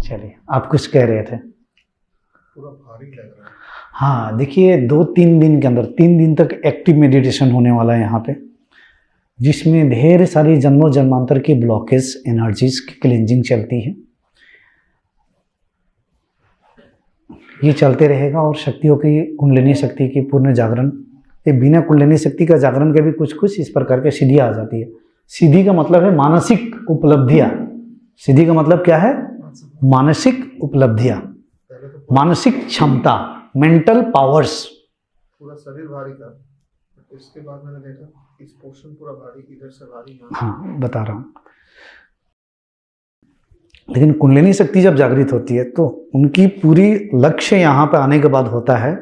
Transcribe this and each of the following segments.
चलिए, आप कुछ कह रहे थे। पूरा भारी लग रहा है। हाँ देखिए, 2-3 दिन के अंदर 3 दिन तक एक्टिव मेडिटेशन होने वाला है यहाँ पे, जिसमें ढेर सारी जन्मों जन्मांतर की ब्लॉकेज एनर्जीज की क्लिनजिंग चलती है। ये चलते रहेगा और शक्तियों की, कुंडलिनी शक्ति की पूर्ण जागरण, ये बिना कुंडलिनी शक्ति का जागरण के भी कुछ कुछ इस प्रकार के सिद्धि आ जाती है। सिद्धि का मतलब है मानसिक उपलब्धियाँ। सिद्धि का मतलब क्या है? मानसिक उपलब्धियाँ, मानसिक क्षमता, मेंटल पावर्स। पूरा शरीर भारी था, इसके बाद मैंने देखा इस पोर्शन पूरा भारी, इधर से भारी। हाँ बता रहा हूँ। लेकिन कुंडलिनी शक्ति जब जागृत होती है तो उनकी पूरी लक्ष्य यहाँ पे आने के बाद होता है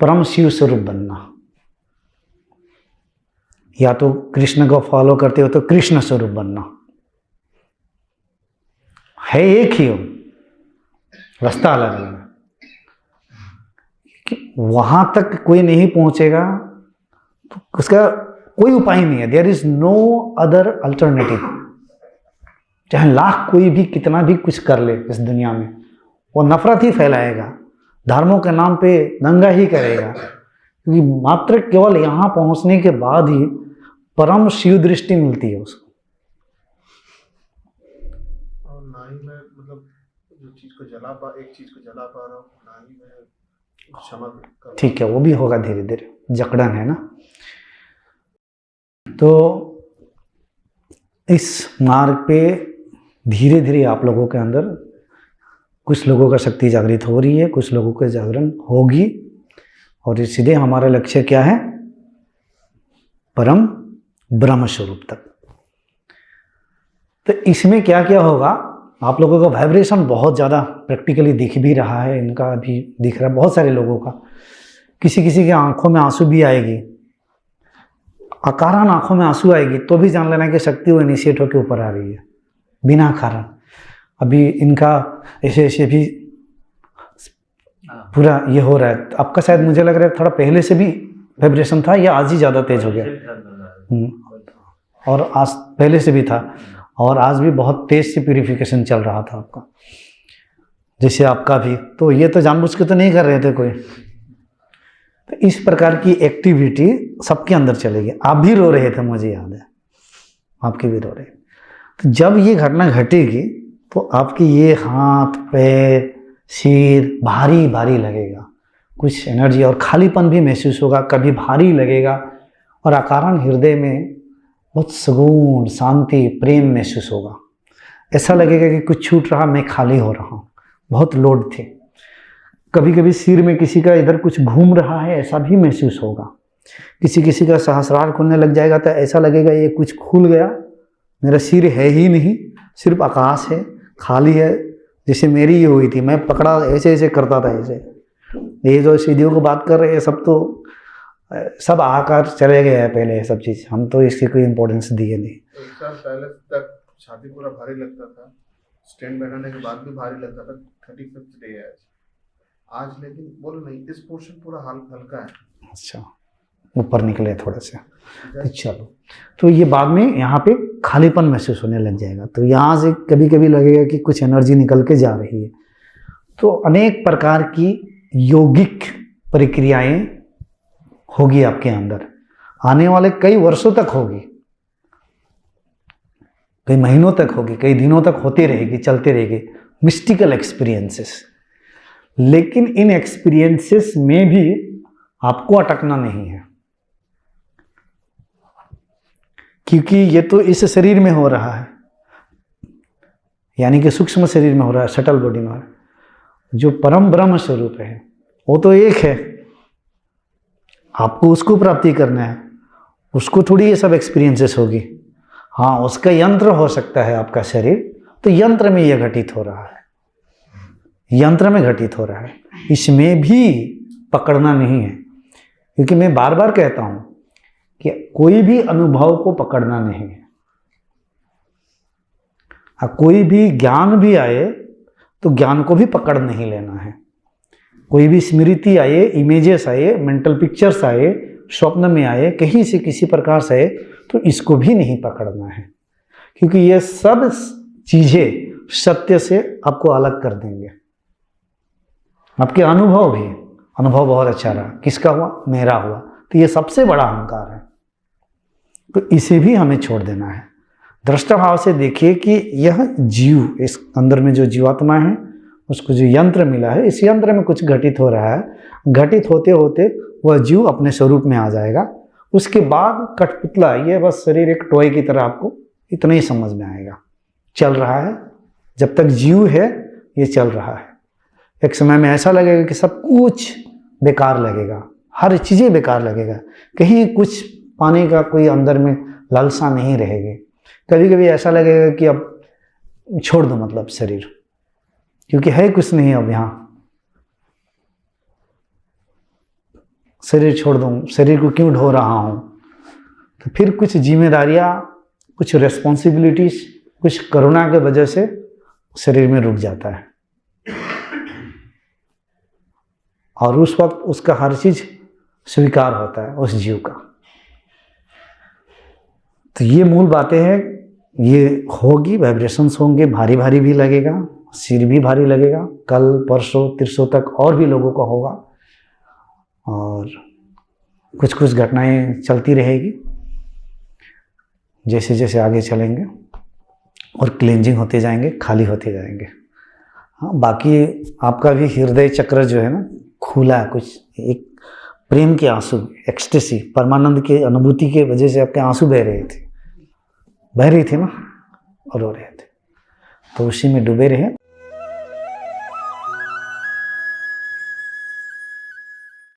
परम शिव स्वरूप बनना। या तो कृष्ण को फॉलो करते हो तो कृष्ण स्वरूप बनना है, एक ही हो, रास्ता अलग अलग है। वहां तक कोई नहीं पहुंचेगा तो उसका कोई उपाय नहीं है। There is no other alternative. चाहे लाख कोई भी कितना भी कुछ कर ले इस दुनिया में, वो नफरत ही फैलाएगा, धर्मों के नाम पे दंगा ही करेगा, क्योंकि मात्र केवल यहाँ पहुंचने के बाद ही परम शिव दृष्टि मिलती है उसको। और ना ही मैं मतलब जो चीज को एक चीज को जला पा रहा हूँ, ना ही मैं क्षमा कर। ठीक है, वो भी होगा धीरे धीरे, जकड़न है ना। तो इस मार्ग पे धीरे धीरे आप लोगों के अंदर, कुछ लोगों का शक्ति जागृत हो रही है, कुछ लोगों का जागरण होगी, और सीधे हमारा लक्ष्य क्या है? परम ब्रह्म स्वरूप तक। तो इसमें क्या क्या होगा, आप लोगों का वाइब्रेशन बहुत ज़्यादा प्रैक्टिकली दिख भी रहा है, इनका भी दिख रहा है बहुत सारे लोगों का। किसी किसी के आंखों में आंसू भी आएगी, अकारण आंखों में आंसू आएगी तो भी जान लेना कि शक्ति वो इनिशिएट होकर ऊपर आ रही है बिना कारण। अभी इनका ऐसे ऐसे भी पूरा ये हो रहा है। आपका शायद मुझे लग रहा है थोड़ा पहले से भी वाइब्रेशन था या आज ही ज़्यादा तेज हो गया? और आज पहले से भी था, और आज भी बहुत तेज से प्यूरिफिकेशन चल रहा था आपका, जैसे आपका भी। तो ये तो जानबूझ के तो नहीं कर रहे थे कोई। तो इस प्रकार की एक्टिविटी सबके अंदर चलेगी। आप भी रो रहे थे, मुझे याद है, आपके भी रो रहे। तो जब ये घटना घटेगी तो आपकी ये हाथ, पैर, सिर भारी भारी लगेगा, कुछ एनर्जी और खालीपन भी महसूस होगा, कभी भारी लगेगा, और अकारण हृदय में बहुत सुकून, शांति, प्रेम महसूस होगा। ऐसा लगेगा कि कुछ छूट रहा, मैं खाली हो रहा हूँ, बहुत लोड थे। कभी कभी सिर में किसी का इधर कुछ घूम रहा है, ऐसा भी महसूस होगा। किसी किसी का सहस्रार खुलने लग जाएगा तो ऐसा लगेगा ये कुछ खुल गया, मेरा सिर है ही नहीं, सिर्फ आकाश है, खाली है। जैसे मेरी ये हुई थी, मैं पकड़ा ऐसे ऐसे करता था ऐसे। ये जो सीढ़ियों को बात कर रहे हैं सब तो सब आकर चले गए हैं पहले, सब चीज़ हम तो इसकी कोई इम्पोर्टेंस दिए नहीं। एक साल पहले तक छाती पूरा भारी लगता था, स्टैंड बनाने के बाद भी भारी लगता था। 35th डे है आज, लेकिन बोलो नहीं, इस पोर्शन पूरा हल्का है। अच्छा, ऊपर निकले थोड़ा से, तो चलो। तो ये बाद में यहाँ पे खालीपन महसूस होने लग जाएगा। तो यहाँ से कभी कभी लगेगा कि कुछ एनर्जी निकल के जा रही है। तो अनेक प्रकार की योगिक प्रक्रियाएं होगी आपके अंदर, आने वाले कई वर्षों तक होगी, कई महीनों तक होगी, कई दिनों तक होती रहेगी, चलती रहेगी मिस्टिकल एक्सपीरियंसेस। लेकिन इन एक्सपीरियंसेस में भी आपको अटकना नहीं है, क्योंकि ये तो इस शरीर में हो रहा है, यानी कि सूक्ष्म शरीर में हो रहा है, सटल बॉडी में हो रहा है। जो परम ब्रह्म स्वरूप है वो तो एक है, आपको उसको प्राप्ति करना है, उसको थोड़ी ये सब एक्सपीरियंसेस होगी। हाँ, उसका यंत्र हो सकता है आपका शरीर, तो यंत्र में ये घटित हो रहा है, यंत्र में घटित हो रहा है, इसमें भी पकड़ना नहीं है। क्योंकि मैं बार बार कहता हूं कि कोई भी अनुभव को पकड़ना नहीं है। कोई भी ज्ञान भी आए तो ज्ञान को भी पकड़ नहीं लेना है। कोई भी स्मृति आए, इमेजेस आए, मेंटल पिक्चर्स आए, स्वप्न में आए, कहीं से किसी प्रकार से आए, तो इसको भी नहीं पकड़ना है। क्योंकि ये सब चीज़ें सत्य से आपको अलग कर देंगे। आपके अनुभव बहुत अच्छा रहा, किसका हुआ? मेरा हुआ। तो ये सबसे बड़ा अहंकार है, तो इसे भी हमें छोड़ देना है। दृष्टा भाव से देखिए कि यह जीव, इस अंदर में जो जीवात्मा है, उसको जो यंत्र मिला है, इस यंत्र में कुछ घटित हो रहा है। घटित होते होते वह जीव अपने स्वरूप में आ जाएगा। उसके बाद कठपुतला, ये बस शरीर एक टॉय की तरह आपको इतना ही समझ में आएगा। चल रहा है, जब तक जीव है ये चल रहा है। एक समय में ऐसा लगेगा कि सब कुछ बेकार लगेगा, हर चीज़ें बेकार लगेगा, कहीं कुछ पाने का कोई अंदर में लालसा नहीं रहेगी। कभी कभी ऐसा लगेगा कि अब छोड़ दो मतलब शरीर, क्योंकि है कुछ नहीं अब यहाँ, शरीर छोड़ दूँ, शरीर को क्यों ढो रहा हूँ। तो फिर कुछ जिम्मेदारियाँ, कुछ रेस्पॉन्सिबिलिटीज, कुछ करुणा के वजह से शरीर में रुक जाता है, और उस वक्त उसका हर चीज स्वीकार होता है उस जीव का। तो ये मूल बातें हैं, ये होगी, वाइब्रेशंस होंगे, भारी भारी भी लगेगा, सिर भी भारी लगेगा, कल परसों तिरसों तक और भी लोगों का होगा, और कुछ कुछ घटनाएं चलती रहेगी जैसे जैसे आगे चलेंगे, और क्लेंजिंग होते जाएंगे, खाली होते जाएंगे। हाँ, बाकी आपका भी हृदय चक्र जो है ना खुला है, कुछ एक प्रेम के आंसू, एक्सटेसी, परमानंद की अनुभूति के वजह से आपके आंसू बह रही थी ना, और रो रहे थे, तो उसी में डूबे रहे।